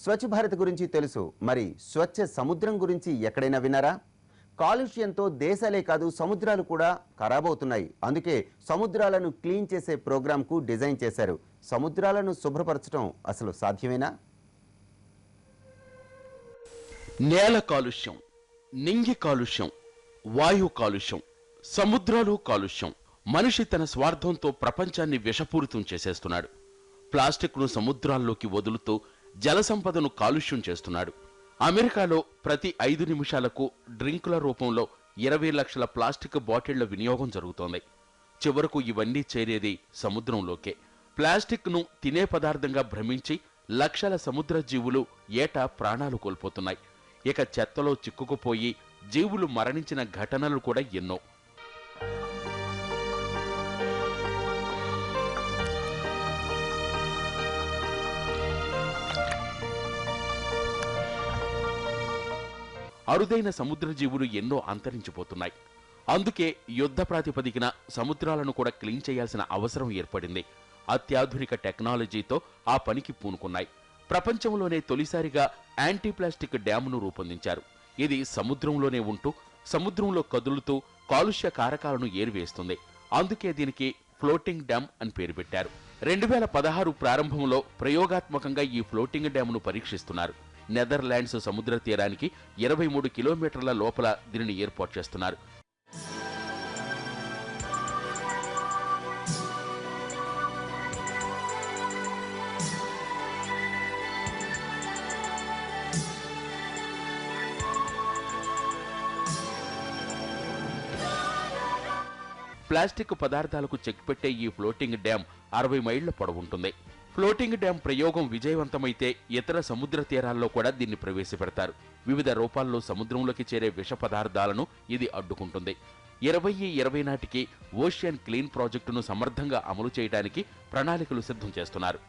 స్వచ్ఛ భారత్ గురించి తెలుసు, మరి స్వచ్ఛ సముద్రం గురించి ఎక్కడైనా విన్నారా? కాలుష్యంతో దేశాలే కాదు సముద్రాలు కూడా ఖరాబ్ అవుతున్నాయి. అందుకే సముద్రాలను క్లీన్ చేసే ప్రోగ్రాంకు డిజైన్ చేశారు. సముద్రాలను శుభ్రపరచడం అసలు సాధ్యమేనా? నేల కాలుష్యం, నింగి కాలుష్యం, వాయు కాలుష్యం, సముద్రాలు కాలుష్యం. మనిషి తన స్వార్థంతో ప్రపంచాన్ని విషపూరితం చేసేస్తున్నాడు. ప్లాస్టిక్ను సముద్రాల్లోకి వదులుతూ జల సంపదను కాలుష్యం చేస్తున్నాడు. అమెరికాలో ప్రతి 5 నిమిషాలకు డ్రింకుల రూపంలో 20 లక్షల ప్లాస్టిక్ బాటిళ్ల వినియోగం జరుగుతోంది. చివరకు ఇవన్నీ చేరేది సముద్రంలోకే. ప్లాస్టిక్ను తినే పదార్థంగా భ్రమించి లక్షల సముద్ర జీవులు ఏటా ప్రాణాలు కోల్పోతున్నాయి. ఇక చెత్తలో చిక్కుకుపోయి జీవులు మరణించిన ఘటనలు కూడా ఎన్నో. అరుదైన సముద్ర జీవులు ఎన్నో అంతరించిపోతున్నాయి. అందుకే యుద్ధ ప్రాతిపదికన సముద్రాలను కూడా క్లీన్ చేయాల్సిన అవసరం ఏర్పడింది. అత్యాధునిక టెక్నాలజీతో ఆ పనికి పూనుకున్నాయి. ప్రపంచంలోనే తొలిసారిగా యాంటీ ప్లాస్టిక్ డ్యామ్ను రూపొందించారు. ఇది సముద్రంలోనే ఉంటూ సముద్రంలో కదులుతూ కాలుష్య కారకాలను ఏరివేస్తుంది. అందుకే దీనికి ఫ్లోటింగ్ డ్యామ్ అని పేరు పెట్టారు. 2016 ప్రారంభంలో ప్రయోగాత్మకంగా ఈ ఫ్లోటింగ్ డ్యామ్ను పరీక్షిస్తున్నారు. నెదర్లాండ్స్ సముద్ర తీరానికి 23 కిలోమీటర్ల లోపల దీనిని ఏర్పాటు చేస్తున్నారు. ప్లాస్టిక్ పదార్థాలకు చెక్ పెట్టే ఈ ఫ్లోటింగ్ డ్యామ్ 60 మైళ్ల పొడవుంటుంది. ఫ్లోటింగ్ డ్యామ్ ప్రయోగం విజయవంతమైతే ఇతర సముద్ర తీరాల్లో కూడా దీన్ని ప్రవేశపెడతారు. వివిధ రూపాల్లో సముద్రంలోకి చేరే విష పదార్థాలను ఇది అడ్డుకుంటుంది. 2020 నాటికి ఓషియన్ క్లీన్ ప్రాజెక్టును సమర్థంగా అమలు చేయడానికి ప్రణాళికలు సిద్ధం చేస్తున్నారు.